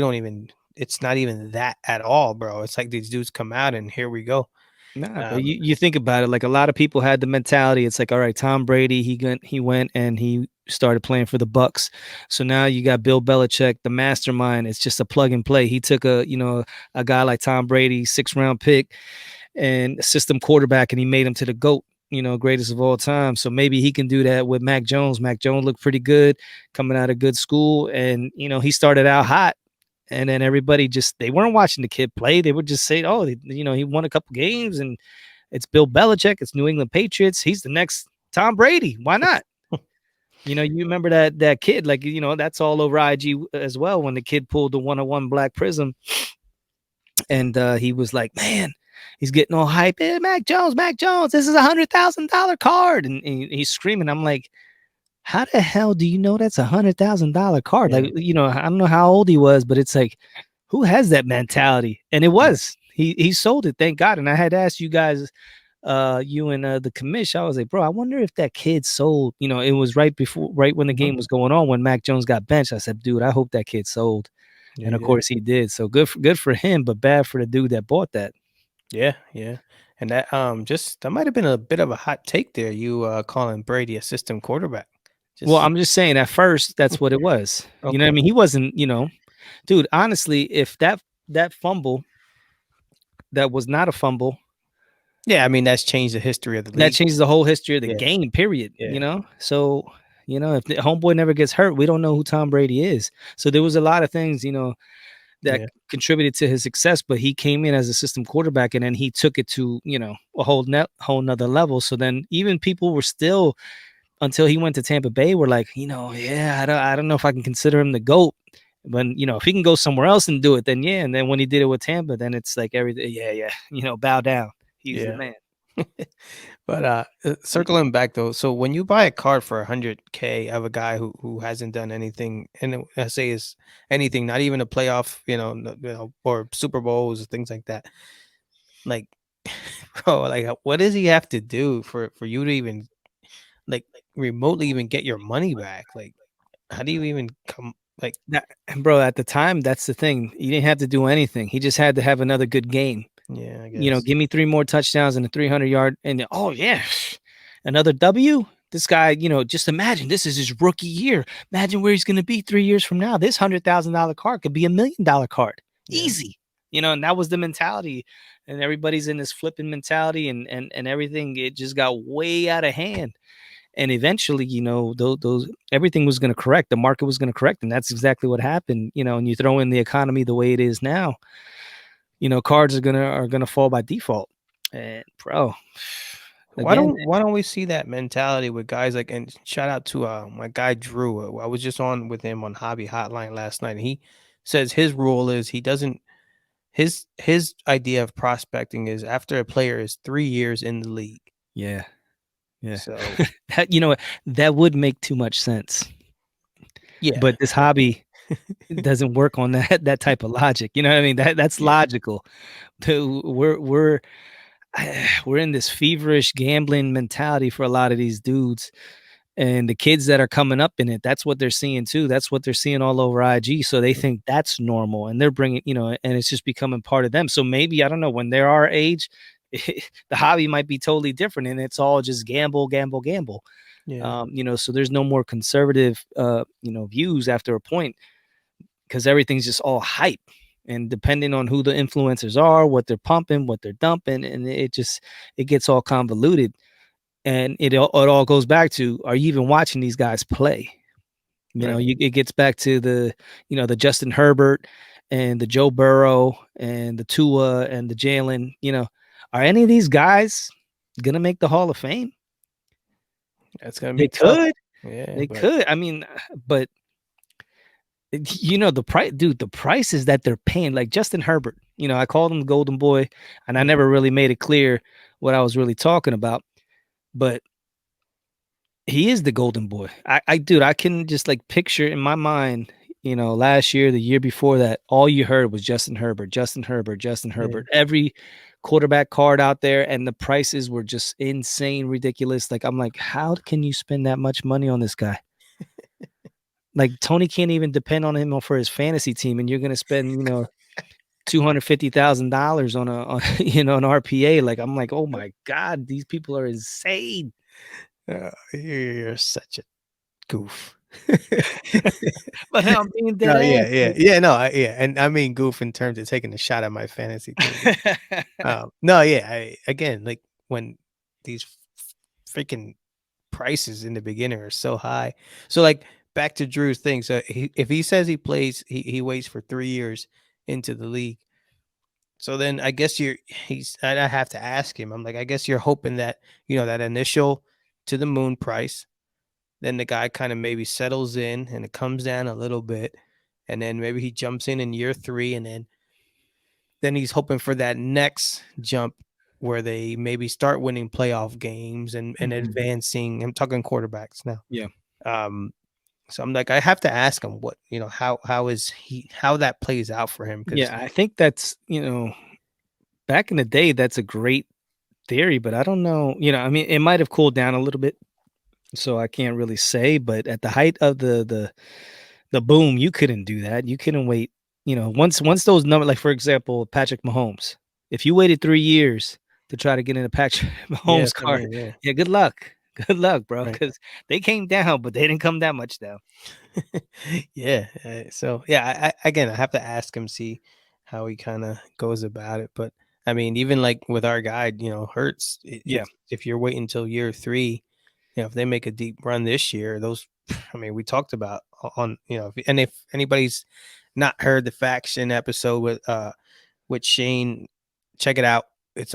Speaker 2: don't even. It's not even that at all, bro. It's like these dudes come out and here we go.
Speaker 1: Nah, but
Speaker 2: Um,
Speaker 1: you think about it, like a lot of people had the mentality. It's like, all right, Tom Brady, he went and he started playing for the Bucks. So now you got Bill Belichick, the mastermind. It's just a plug and play. He took a guy like Tom Brady, 6th round pick, and a system quarterback, and he made him to the GOAT, greatest of all time. So maybe he can do that with Mac Jones. Mac Jones looked pretty good coming out of good school, and he started out hot, and then everybody just they weren't watching the kid play. They would just say, "Oh, he won a couple games, and it's Bill Belichick, it's New England Patriots. He's the next Tom Brady. Why not?" You remember that kid, like that's all over IG as well. When the kid pulled the 101 Black Prism, and he was like, "Man." He's getting all hype. Hey, Mac Jones, this is $100,000 card. And he's screaming. I'm like, how the hell do you know that's $100,000 card?
Speaker 2: yeah,
Speaker 1: Like, I don't know how old he was, but it's like, who has that mentality? And it
Speaker 2: yeah.
Speaker 1: was he sold it, thank God. And I had asked you guys, you and the commish. I was like, bro, I wonder if that kid sold. It was right when the
Speaker 2: Mhm.
Speaker 1: game was going on when Mac Jones got benched. I said, dude, I hope that kid sold,
Speaker 2: Yeah,
Speaker 1: and
Speaker 2: he
Speaker 1: of
Speaker 2: did.
Speaker 1: course he did. So good for him, but bad for the dude that bought that.
Speaker 2: Yeah, yeah. And that might have been a bit of a hot take there. You calling Brady a system quarterback.
Speaker 1: Well,
Speaker 2: Just
Speaker 1: I'm just saying at first that's what it was. You know what I
Speaker 2: okay.
Speaker 1: mean? He wasn't, dude, honestly, if that fumble that was not a fumble,
Speaker 2: Yeah, I mean that's changed the history of the
Speaker 1: that
Speaker 2: league.
Speaker 1: changes the whole history of the
Speaker 2: Yeah,
Speaker 1: game, period.
Speaker 2: yeah,
Speaker 1: So, if the homeboy never gets hurt, we don't know who Tom Brady is. So there was a lot of things, that
Speaker 2: yeah.
Speaker 1: contributed to his success, but he came in as a system quarterback, and then he took it to, a whole nother level. So then even people were still, until he went to Tampa Bay, were like, yeah, I don't know if I can consider him the GOAT. When, if he can go somewhere else and do it, then yeah. And then when he did it with Tampa, then it's like everything, yeah, yeah, bow down. He's the
Speaker 2: Yeah.
Speaker 1: man.
Speaker 2: But circling back though, so when you buy a card for 100K of a guy who hasn't done anything, and I say is anything, not even a playoff, or Super Bowls, things like that. Like, bro, like what does he have to do for you to even like remotely even get your money back? Like, how do you even come? Like,
Speaker 1: That, and bro, at the time, that's the thing. He didn't have to do anything. He just had to have another good game.
Speaker 2: yeah, I guess.
Speaker 1: Give me 3 more touchdowns and a 300-yard, and oh yeah, another W. This guy, just imagine this is his rookie year. Imagine where he's going to be 3 years from now. This $100,000 card could be $1 million card,
Speaker 2: Yeah,
Speaker 1: easy. And that was the mentality, and everybody's in this flipping mentality, and everything. It just got way out of hand, and eventually, those everything was going to correct. The market was going to correct, and that's exactly what happened. And you throw in the economy the way it is now, cards are gonna fall by default. And bro, again,
Speaker 2: why don't we see that mentality with guys like, and shout out to my guy Drew. I was just on with him on Hobby Hotline last night, and he says his rule is he doesn't his idea of prospecting is after a player is 3 years in the league.
Speaker 1: yeah, yeah,
Speaker 2: So
Speaker 1: that that would make too much sense.
Speaker 2: yeah,
Speaker 1: But this hobby, It doesn't work on that type of logic. You know what I mean? That's
Speaker 2: Yeah.
Speaker 1: logical. We're we're in this feverish gambling mentality for a lot of these dudes, and the kids that are coming up in it, that's what they're seeing too. That's what they're seeing all over IG. So they think that's normal, and they're bringing, and it's just becoming part of them. So maybe I don't know when they're our age, the hobby might be totally different, and it's all just gamble, gamble, gamble.
Speaker 2: Yeah.
Speaker 1: So there's no more conservative, views after a point because everything's just all hype. And depending on who the influencers are, what they're pumping, what they're dumping, and it gets all convoluted. And it all goes back to, are you even watching these guys play?
Speaker 2: Right.
Speaker 1: It gets back to the Justin Herbert and the Joe Burrow and the Tua and the Jalen. Are any of these guys gonna make the Hall of Fame?
Speaker 2: That's gonna
Speaker 1: They
Speaker 2: be tough.
Speaker 1: could.
Speaker 2: Yeah,
Speaker 1: They
Speaker 2: but
Speaker 1: could. I mean, but the price, dude, the prices that they're paying, like Justin Herbert. I called him the Golden Boy, and I
Speaker 2: mm,
Speaker 1: never really made it clear what I was really talking about. But he is the golden boy. Dude, I can just like picture in my mind, last year, the year before that, all you heard was Justin Herbert, Justin Herbert, Justin
Speaker 2: yeah.
Speaker 1: Herbert. Every quarterback card out there, and the prices were just insane, ridiculous. Like, I'm like, how can you spend that much money on this guy? Like, Tony can't even depend on him for his fantasy team, and you're gonna spend, $250,000 on an RPA. Like, I'm like, oh my god, these people are insane.
Speaker 2: You're such a goof.
Speaker 1: But I'm being dead
Speaker 2: No,
Speaker 1: ass.
Speaker 2: yeah, yeah, yeah, no, yeah, and I mean goof in terms of taking a shot at my fantasy team, but, no, yeah, again, like, when these freaking prices in the beginning are so high. So, like, back to Drew's thing, so if he says he waits for 3 years into the league, so then I guess I have to ask him, I'm like, "I guess you're hoping that, that initial to the moon price, then the guy kinda maybe settles in and it comes down a little bit, and then maybe he jumps in year 3, and then he's hoping for that next jump where they maybe start winning playoff games and
Speaker 1: Mhm.
Speaker 2: advancing. I'm talking quarterbacks now.
Speaker 1: Yeah.
Speaker 2: Um, so I'm like, I have to ask him what, how that plays out for him because
Speaker 1: Yeah, I think that's, back in the day, that's a great theory, but I don't know, I mean, it might have cooled down a little bit, so I can't really say, but at the height of the boom, you couldn't do that. You couldn't wait, once those numbers, like, for example, Patrick Mahomes. If you waited 3 years to try to get in a Patrick
Speaker 2: yeah,
Speaker 1: Mahomes
Speaker 2: that's what I
Speaker 1: car,
Speaker 2: mean. Yeah,
Speaker 1: yeah, good luck. Good luck, bro,
Speaker 2: right.
Speaker 1: because they came down, but they didn't come that much down.
Speaker 2: Yeah. So yeah, again, I have to ask him, see how he kind of goes about it. But I mean, even like with our guide, Hurts,
Speaker 1: Yeah.
Speaker 2: if you're waiting until year 3, if they make a deep run this year, those, I mean, we talked about on, if anybody's not heard the faction episode with Shane, check it out. It's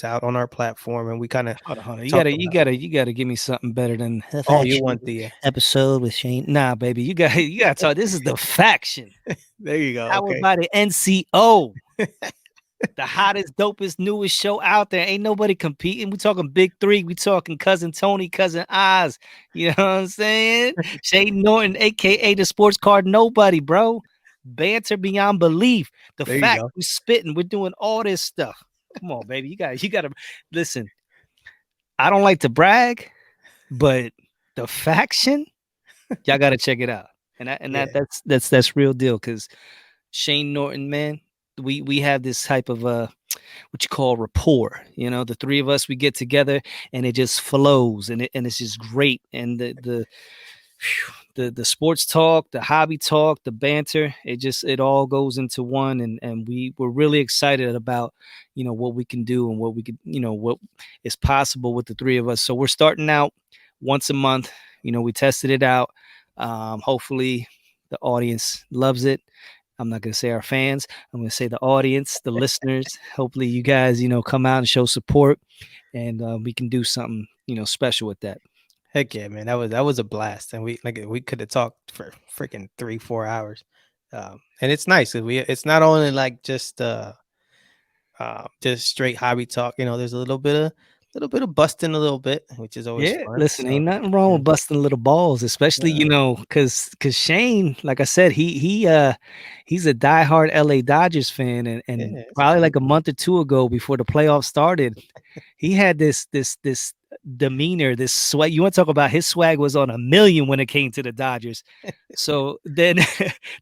Speaker 2: out on our platform, and we kind of
Speaker 1: Hold on. You
Speaker 2: talk
Speaker 1: gotta you
Speaker 2: about.
Speaker 1: gotta you gotta give me something better than the
Speaker 2: Oh, you
Speaker 1: faction
Speaker 2: want the
Speaker 1: episode with Shane. Nah, baby, you gotta talk. This is the faction
Speaker 2: there you go.
Speaker 1: powered
Speaker 2: Okay.
Speaker 1: by the NCO, the hottest, dopest, newest show out there. Ain't nobody competing. We talking big three. We talking cousin Tony, cousin Oz. You know what I'm saying? Shane Norton, aka the sports card nobody, bro. Banter beyond belief. The
Speaker 2: There you
Speaker 1: fact
Speaker 2: go.
Speaker 1: we spitting, we're doing all this stuff. Come on, baby. You gotta listen. I don't like to brag, but the faction, y'all gotta check it out. And that and
Speaker 2: Yeah.
Speaker 1: that that's real deal because Shane Norton, man, we have this type of what you call rapport. The three of us, we get together and it just flows and it's just great. And the sports talk, the hobby talk, the banter, it all goes into one, and we're really excited about what we can do and what we could what is possible with the three of us. So we're starting out once a month. We tested it out. Hopefully the audience loves it. I'm not going to say our fans. I'm going to say the audience, the listeners. Hopefully you guys come out and show support, and we can do something special with that.
Speaker 2: Heck yeah, man. That was a blast. And we could have talked for freaking 3-4 hours. And it's nice 'cause it's not only like just straight hobby talk, there's a little bit of little bit of busting a little bit, which is always
Speaker 1: Yeah,
Speaker 2: fun.
Speaker 1: listen,
Speaker 2: So
Speaker 1: ain't nothing wrong
Speaker 2: yeah,
Speaker 1: with busting little balls, especially,
Speaker 2: yeah,
Speaker 1: cause Shane, like I said, he's a diehard LA Dodgers fan, and
Speaker 2: yeah, it's
Speaker 1: probably
Speaker 2: cool.
Speaker 1: like a month or 2 ago before the playoffs started, he had this demeanor, this swag. You want to talk about his swag was on a million when it came to the Dodgers. So then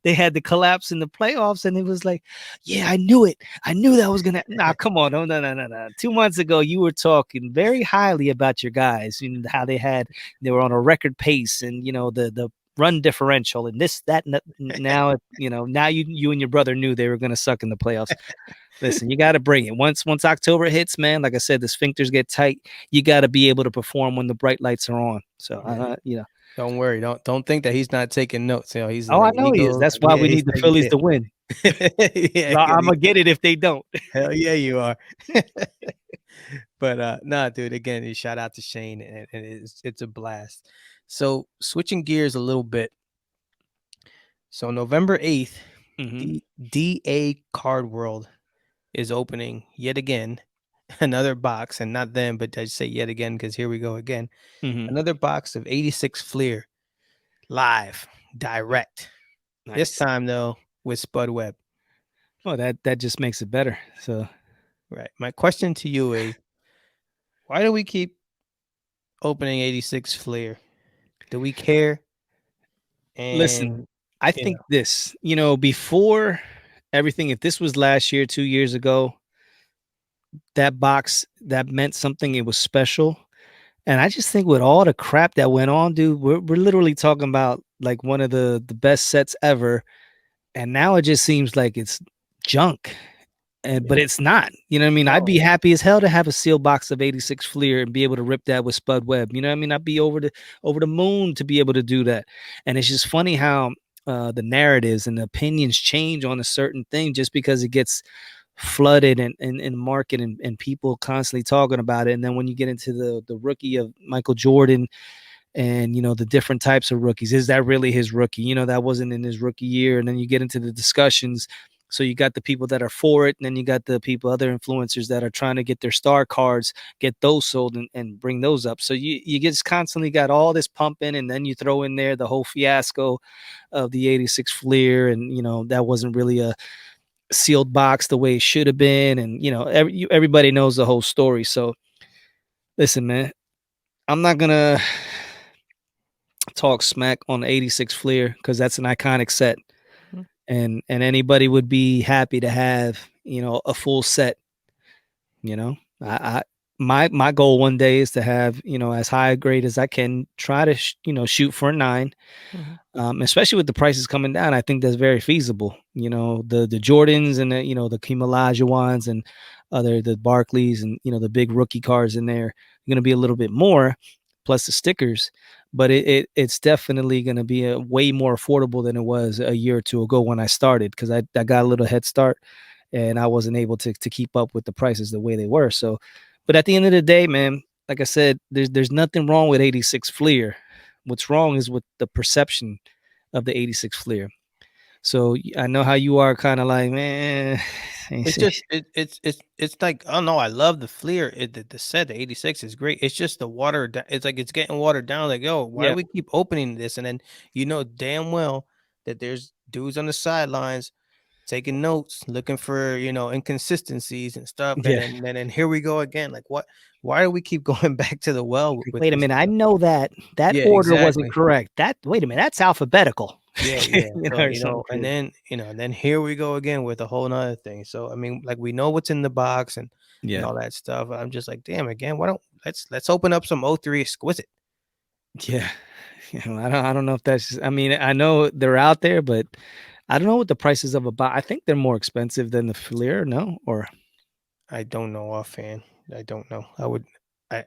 Speaker 1: they had the collapse in the playoffs, and it was like, yeah, I knew it. I knew that was gonna. Nah, come on, no, no, no, no, no. 2 months ago, you were talking very highly about your guys, and how they were on a record pace, and the run differential, and this that. Now now you and your brother knew they were gonna suck in the playoffs. Listen, you got to bring it. Once October hits, man, like I said, the sphincters get tight. You got to be able to perform when the bright lights are on. So,
Speaker 2: Yeah. Don't worry. Don't think that he's not taking notes. He's
Speaker 1: oh, I
Speaker 2: like
Speaker 1: know he is.
Speaker 2: Eagles.
Speaker 1: That's why
Speaker 2: Yeah,
Speaker 1: we
Speaker 2: he's
Speaker 1: need the
Speaker 2: taking
Speaker 1: Phillies
Speaker 2: it.
Speaker 1: to win.
Speaker 2: Yeah,
Speaker 1: I'm gonna get it if they don't.
Speaker 2: hell yeah, you are. But nah, dude. Again, shout out to Shane, and it's a blast. So switching gears a little bit. So November 8th,
Speaker 1: Hmm.
Speaker 2: DA Card World is opening yet again. Another box, and not them, but I say yet again because here we go again.
Speaker 1: Hmm.
Speaker 2: Another box of 86 Fleer live, direct. This
Speaker 1: Nice.
Speaker 2: time though with Spud Webb.
Speaker 1: Well, that just makes it better. So,
Speaker 2: Right. My question to you is, why do we keep opening 86 Fleer? Do we care?
Speaker 1: listen,
Speaker 2: And
Speaker 1: I
Speaker 2: you know,
Speaker 1: think this. Before everything, if this was last year, 2 years ago, that box that meant something. It was special. And I just think with all the crap that went on, dude, we're literally talking about like one of the best sets ever. And now it just seems like it's junk. But
Speaker 2: yeah,
Speaker 1: it's not. You know what I mean? I'd
Speaker 2: no,
Speaker 1: be happy as hell to have a sealed box of 86 Fleer and be able to rip that with Spud Webb. You know what I mean? I'd be over the moon to be able to do that. And it's just funny how the narratives and the opinions change on a certain thing just because it gets flooded in market, and people constantly talking about it. And then when you get into the rookie of Michael Jordan, and the different types of rookies, is that really his rookie? That wasn't in his rookie year. And then you get into the discussions. So you got the people that are for it, and then you got the people, other influencers, that are trying to get their star cards, get those sold, and bring those up. So you just constantly got all this pumping, and then you throw in there the whole fiasco of the 86 Fleer, and that wasn't really a sealed box the way it should have been. And everybody knows the whole story. So listen, man, I'm not gonna talk smack on the 86 Fleer because that's an iconic set,
Speaker 2: mhm,
Speaker 1: and anybody would be happy to have a full set. I my goal one day is to have as high a grade as I can, try to shoot for a 9.
Speaker 2: mhm,
Speaker 1: Especially with the prices coming down, I think that's very feasible. The Jordans, and the Kim Olajuwons, and the Barclays, and the big rookie cards in there are going to be a little bit more, plus the stickers. But it's definitely going to be a way more affordable than it was a year or two ago when I started, because I got a little head start, and I wasn't able to keep up with the prices the way they were. So, but at the end of the day, man, like I said, there's nothing wrong with 86 Fleer. What's wrong is with the perception of the 86 Fleer. So I know how you are, kind of like, man.
Speaker 2: It's just it's like, oh no, I love the Fleer. The set, the 86 is great. It's just the water. It's like it's getting watered down. Like, yo, why do
Speaker 1: Yeah,
Speaker 2: we keep opening this? And then you know damn well that there's dudes on the sidelines taking notes, looking for inconsistencies and stuff. And
Speaker 1: yeah.
Speaker 2: then here we go again. Like, what? Why do we keep going back to the well
Speaker 1: Like,
Speaker 2: with
Speaker 1: wait a
Speaker 2: this
Speaker 1: minute, I
Speaker 2: stuff?
Speaker 1: know that
Speaker 2: Yeah,
Speaker 1: order wasn't
Speaker 2: exactly.
Speaker 1: correct. That Wait a minute, that's alphabetical.
Speaker 2: Yeah, yeah. So,
Speaker 1: Or something
Speaker 2: and
Speaker 1: crazy.
Speaker 2: then here we go again with a whole nother thing. So, I mean, like we know what's in the box and
Speaker 1: Yeah,
Speaker 2: all that stuff. I'm just like, damn, again, why don't let's open up some O3 exquisite.
Speaker 1: yeah. I don't know if that's. I mean, I know they're out there, but I don't know what the prices of a box. I think they're more expensive than the Fleer. No, or
Speaker 2: I don't know offhand. I don't know. I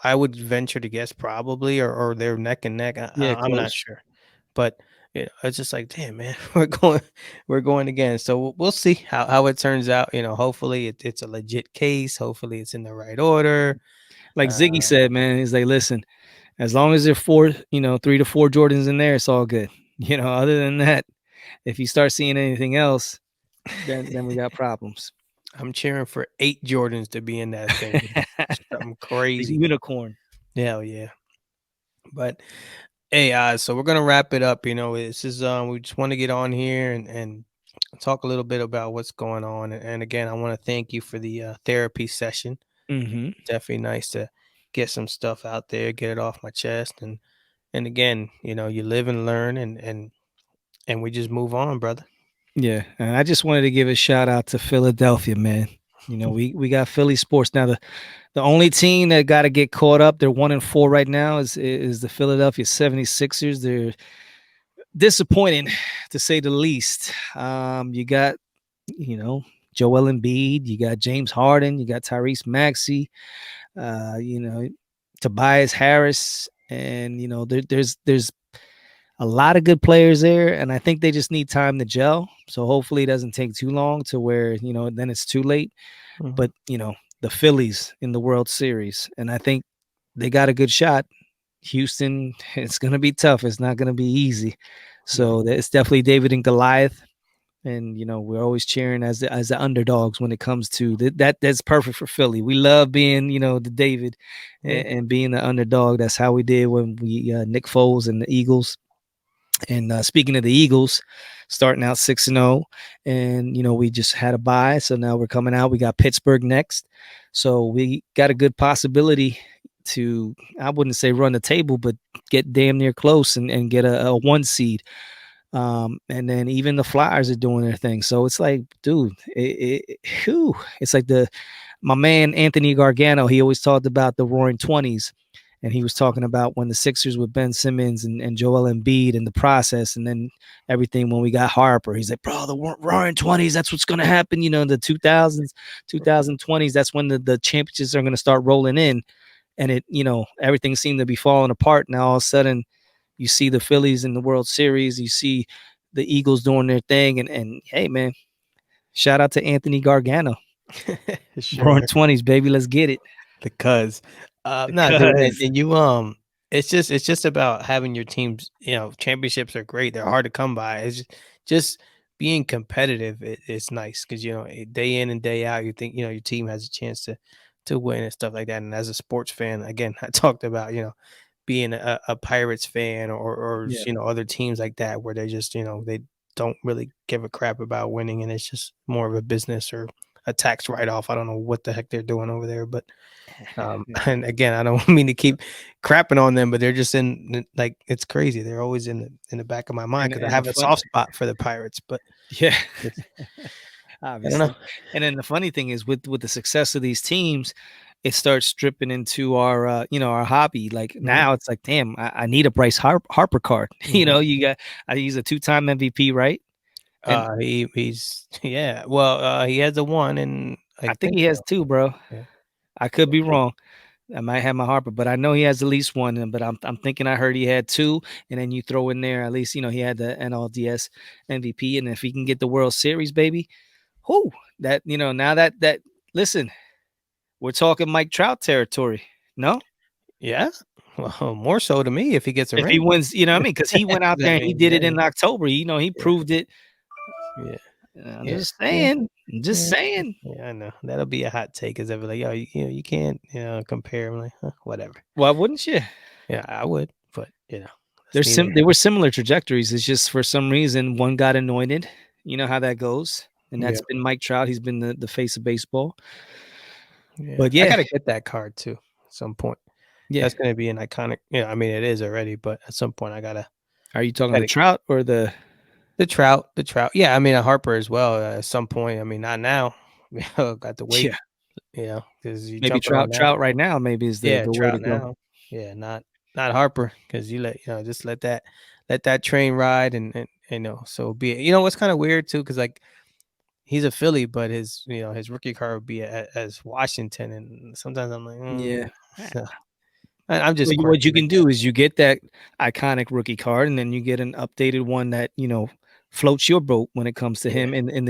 Speaker 2: I would venture to guess probably or they're neck and neck.
Speaker 1: yeah,
Speaker 2: I'm not
Speaker 1: close.
Speaker 2: sure. But it's just like, damn, man, we're going again. So we'll see how it turns out. Hopefully it's a legit case. Hopefully it's in the right order.
Speaker 1: Like
Speaker 2: Uh,
Speaker 1: Ziggy said, man, he's like, listen, as long as there are 3 to 4 Jordans in there, it's all good. Other than that, if you start seeing anything else, then we got problems.
Speaker 2: I'm cheering for 8 Jordans to be in that thing. something
Speaker 1: The
Speaker 2: crazy.
Speaker 1: unicorn.
Speaker 2: Hell yeah. But hey, so we're gonna wrap it up. You know, this is we just want to get on here and talk a little bit about what's going on. And again, I want to thank you for the therapy session.
Speaker 1: Hmm.
Speaker 2: Definitely nice to get some stuff out there, get it off my chest, and again, you know, you live and learn, and we just move on, brother.
Speaker 1: Yeah, and I just wanted to give a shout out to Philadelphia, man. We got Philly sports now. The only team that got to get caught up, they're 1-4 right now, is the Philadelphia 76ers. They're disappointing to say the least. You got, you know, Joel Embiid, you got James Harden, you got Tyrese Maxey, you know, Tobias Harris, and there's a lot of good players there, and I think they just need time to gel. So hopefully it doesn't take too long to where then it's too late.
Speaker 2: Mhm.
Speaker 1: But the Phillies in the World Series, and I think they got a good shot. Houston, it's gonna be tough. It's not gonna be easy.
Speaker 2: No.
Speaker 1: So it's definitely David and Goliath, and we're always cheering as the underdogs when it comes to that's perfect for Philly. We love being the David
Speaker 2: Yeah.
Speaker 1: and being the underdog. That's how we did when we Nick Foles and the Eagles. And speaking of the Eagles, starting out 6-0, and we just had a bye, so now we're coming out. We got Pittsburgh next, so we got a good possibility to, I wouldn't say run the table, but get damn near close and get a 1 seed. And then even the Flyers are doing their thing, so it's like, dude, it's like my man Anthony Gargano. He always talked about the Roaring Twenties, and he was talking about when the Sixers with Ben Simmons and Joel Embiid and the process, and then everything when we got Harper. He's like, bro, the Roaring Twenties, that's what's gonna happen. The 2000s, 2020s, that's when the championships are gonna start rolling in, and everything seemed to be falling apart. Now all of a sudden, you see the Phillies in the World Series, you see the Eagles doing their thing, and hey, man, shout out to Anthony Gargano. Roaring
Speaker 2: Sure.
Speaker 1: 20s, baby, let's get it.
Speaker 2: Because no, dude,
Speaker 1: Because
Speaker 2: and you it's just about having your teams. You know, championships are great. They're hard to come by. It's just being competitive. It's nice because day in and day out, you think your team has a chance to win and stuff like that. And as a sports fan, again, I talked about being a Pirates fan or
Speaker 1: yeah,
Speaker 2: other teams like that where they just they don't really give a crap about winning and it's just more of a business or a tax write off. I don't know what the heck they're doing over there, but
Speaker 1: yeah.
Speaker 2: and again, I don't mean to keep crapping on them, but they're just like it's crazy. They're always in the back of my mind
Speaker 1: And
Speaker 2: because I
Speaker 1: and the
Speaker 2: have a
Speaker 1: fun,
Speaker 2: soft spot for the Pirates, but
Speaker 1: yeah,
Speaker 2: it's, I don't know.
Speaker 1: obviously. And then the funny thing is with the success of these teams, it starts dripping into our our hobby. Like
Speaker 2: Mhm,
Speaker 1: now, it's like, damn, I need a Harper card.
Speaker 2: mhm.
Speaker 1: You got, he's a 2-time MVP, right? And
Speaker 2: He's yeah. Well, he has a one, and I
Speaker 1: I think
Speaker 2: think
Speaker 1: he
Speaker 2: so.
Speaker 1: has two, bro.
Speaker 2: Yeah.
Speaker 1: I could be wrong. I might have my Harper, but I know he has at least one. But I'm thinking I heard he had two, and then you throw in there at least he had the NLDS MVP, and if he can get the World Series, baby, whoo, that now that listen, we're talking Mike Trout territory. No,
Speaker 2: Yeah. Well, more so to me if he gets a
Speaker 1: if he
Speaker 2: ring.
Speaker 1: wins, what I mean, because he went out
Speaker 2: 'Cause I
Speaker 1: there and he
Speaker 2: mean,
Speaker 1: did
Speaker 2: yeah,
Speaker 1: it in October. He
Speaker 2: yeah,
Speaker 1: proved it.
Speaker 2: yeah,
Speaker 1: I'm
Speaker 2: yeah,
Speaker 1: just
Speaker 2: yeah,
Speaker 1: saying. I'm just
Speaker 2: yeah.
Speaker 1: saying.
Speaker 2: Yeah, I know. That'll be a hot take, 'cause they'll be like, "Yo, you can't, compare." I'm like, "Huh, whatever."
Speaker 1: Why wouldn't you?
Speaker 2: Yeah, I would, but, that's neither.
Speaker 1: They were similar trajectories. It's just for some reason one got anointed. You know how that goes, and
Speaker 2: Yeah,
Speaker 1: that's been Mike Trout. He's been the face of baseball.
Speaker 2: yeah.
Speaker 1: But
Speaker 2: I
Speaker 1: yeah,
Speaker 2: gotta get that card too at some point.
Speaker 1: yeah.
Speaker 2: That's gonna be an iconic I mean, it is already, but at some point, I
Speaker 1: Are you talking the
Speaker 2: gotta
Speaker 1: Trout or the
Speaker 2: the Trout. Yeah, I mean, a Harper as well, at some point. I mean, not now. Got to wait,
Speaker 1: yeah?
Speaker 2: because you
Speaker 1: Maybe
Speaker 2: jumping on that.
Speaker 1: Trout right now maybe is
Speaker 2: Yeah,
Speaker 1: the way to
Speaker 2: Trout
Speaker 1: go.
Speaker 2: now. Yeah, not Harper, because just let that train ride, and so be it. You know what's kind of weird too, because like he's a Philly, but his rookie card would be as Washington, and sometimes I'm like,
Speaker 1: Yeah.
Speaker 2: so I'm
Speaker 1: Well,
Speaker 2: just
Speaker 1: what
Speaker 2: quirky
Speaker 1: you
Speaker 2: like
Speaker 1: can
Speaker 2: that.
Speaker 1: do is you get that iconic rookie card, and then you get an updated one that floats your boat when it comes to
Speaker 2: Yeah,
Speaker 1: him in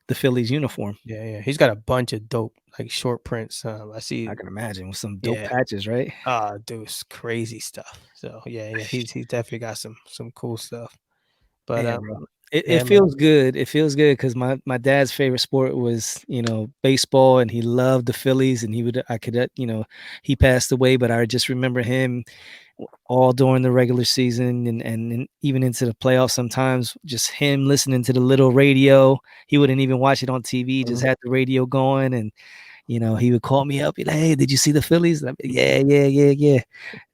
Speaker 1: the Phillies uniform.
Speaker 2: yeah, yeah. He's got a bunch of dope like short prints. I
Speaker 1: I
Speaker 2: see.
Speaker 1: can imagine with some dope
Speaker 2: Yeah,
Speaker 1: patches, right?
Speaker 2: dude, it's crazy stuff. So yeah, yeah, he's definitely got some cool stuff. But
Speaker 1: Man, bro. It
Speaker 2: Yeah, man.
Speaker 1: feels good. It feels good because my dad's favorite sport was, baseball, and he loved the Phillies, and I could, he passed away, but I just remember him all during the regular season, and even into the playoffs sometimes, just him listening to the little radio. He wouldn't even watch it on TV, just
Speaker 2: Mhm.
Speaker 1: had the radio going, and, he would call me up, be like, "Hey, did you see the Phillies?" And I'd be, "Yeah, yeah, yeah, yeah."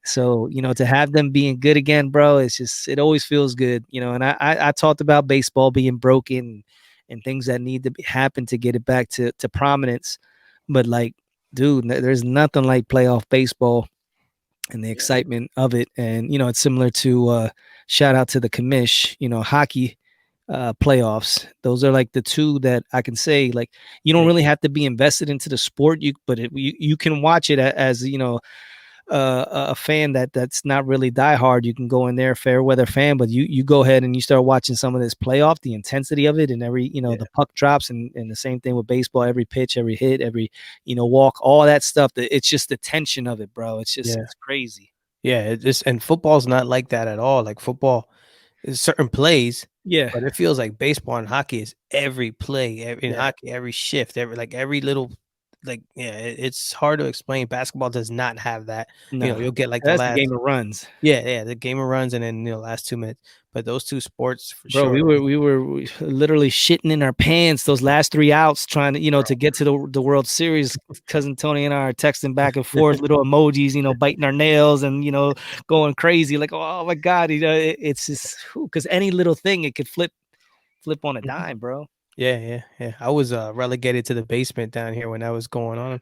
Speaker 1: So, to have them being good again, bro, it always feels good, and I talked about baseball being broken and things that need to happen to get it back to prominence. But like, dude, there's nothing like playoff baseball and the
Speaker 2: Yeah.
Speaker 1: excitement of it. And, it's similar to shout out to the commish, hockey playoffs. Those are like the two that I can say, like, you don't
Speaker 2: Yeah.
Speaker 1: really have to be invested into the sport, you can watch it as, a fan that's not really diehard. You can go in there, fair weather fan, but you go ahead and you start watching some of this playoff, the intensity of it, and every,
Speaker 2: Yeah.
Speaker 1: the puck drops, and the same thing with baseball, every pitch, every hit, every, walk, all that stuff. That it's just the tension of it, bro.
Speaker 2: Yeah.
Speaker 1: It's crazy.
Speaker 2: Yeah, it just and football's not like that at all. Like football is certain plays,
Speaker 1: Yeah,
Speaker 2: but it feels like baseball and hockey is every play, in
Speaker 1: yeah,
Speaker 2: hockey, every shift, every little yeah, it's hard to explain. Basketball does not have that.
Speaker 1: no,
Speaker 2: You'll get like the
Speaker 1: that's the
Speaker 2: last
Speaker 1: game of runs.
Speaker 2: yeah, the game of runs and then last 2 minutes. But those two sports for
Speaker 1: Bro,
Speaker 2: sure.
Speaker 1: we literally shitting in our pants those last 3 outs trying to,
Speaker 2: Bro.
Speaker 1: to get to the World Series. Cousin Tony and I are texting back and forth, little emojis, biting our nails and, going crazy like, "Oh my god," it's just because any little thing it could flip on a
Speaker 2: Mhm.
Speaker 1: dime, bro.
Speaker 2: Yeah, yeah, yeah. I was relegated to the basement down here when that was going on.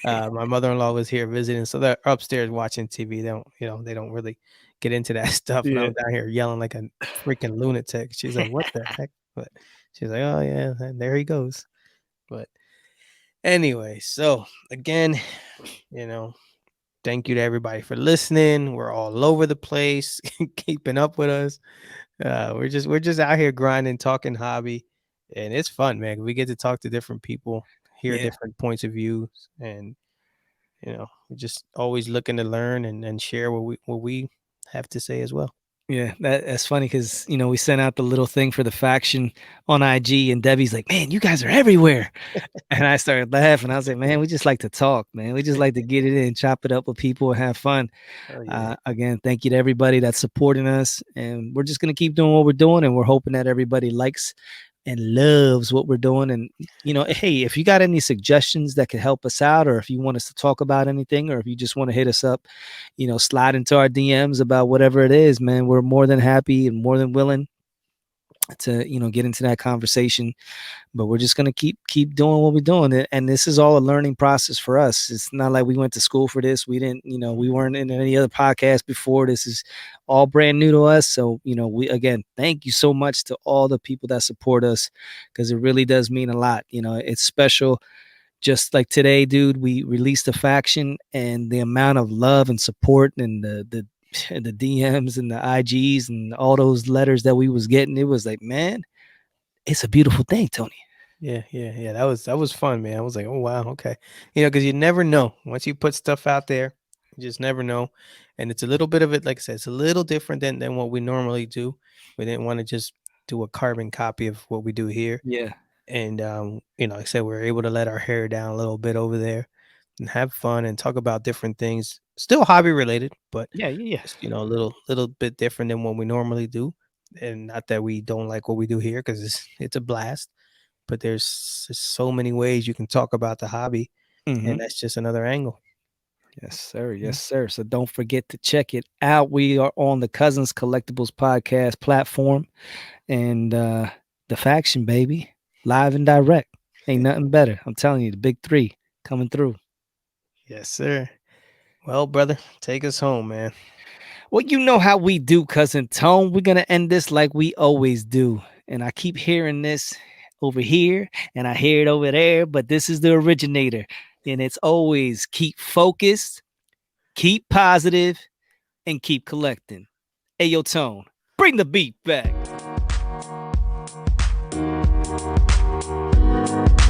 Speaker 2: My mother-in-law was here visiting, so they're upstairs watching TV. They don't really get into that stuff. And I'm
Speaker 1: Yeah.
Speaker 2: down here yelling like a freaking lunatic. She's like, "What the heck?" But she's like, "Oh yeah, there he goes." But anyway, so again, you know, thank you to everybody for listening. We're all over the place, keeping up with us. We're just out here grinding, talking hobby, and it's fun, man. We get to talk to different people, hear
Speaker 1: Yeah.
Speaker 2: different points of views, and we're just always looking to learn and share what we have to say as well.
Speaker 1: Yeah, that's funny because, we sent out the little thing for the faction on IG, and Debbie's like, "Man, you guys are everywhere." And I started laughing. I was like, "Man, we just like to talk, man. We just like to get it in, chop it up with people, and have fun."
Speaker 2: Oh yeah,
Speaker 1: Again, thank you to everybody that's supporting us, and we're just gonna keep doing what we're doing, and we're hoping that everybody likes and loves what we're doing. And, hey, if you got any suggestions that could help us out, or if you want us to talk about anything, or if you just want to hit us up, slide into our DMs about whatever it is, man, we're more than happy and more than willing to, get into that conversation. But we're just gonna keep doing what we're doing, and this is all a learning process for us. It's not like we went to school for this. We didn't, we weren't in any other podcast before. This is all brand new to us. So, we, again, thank you so much to all the people that support us, because it really does mean a lot. It's special. Just like today, dude, we released a faction, and the amount of love and support, and the DMs and the IGs and all those letters that we was getting, it was like, man, it's a beautiful thing, Tony.
Speaker 2: yeah, yeah, yeah. That was fun, man. I was like, oh wow, okay, because you never know once you put stuff out there, you just never know, and it's a little bit of it. Like I said, it's a little different than what we normally do. We didn't want to just do a carbon copy of what we do here.
Speaker 1: Yeah.
Speaker 2: And like I said, we are able to let our hair down a little bit over there and have fun and talk about different things, still hobby related, but
Speaker 1: Yeah, yeah, yeah.
Speaker 2: just a little bit different than what we normally do. And not that we don't like what we do here, because it's a blast, but there's just so many ways you can talk about the hobby,
Speaker 1: Mhm.
Speaker 2: and that's just another angle.
Speaker 1: Yes, sir.
Speaker 2: Mm.
Speaker 1: Yes, sir. So don't forget to check it out. We are on the Cousins Collectibles podcast platform, and the faction, baby, live and direct. Ain't nothing better. I'm telling you, the big three coming through.
Speaker 2: Yes, sir. Well, brother, take us home, man.
Speaker 1: Well, you know how we do, cousin Tone. We're gonna end this like we always do. And I keep hearing this over here, and I hear it over there, but this is the originator. And it's always keep focused, keep positive, and keep collecting. Hey, yo, Tone, bring the beat back.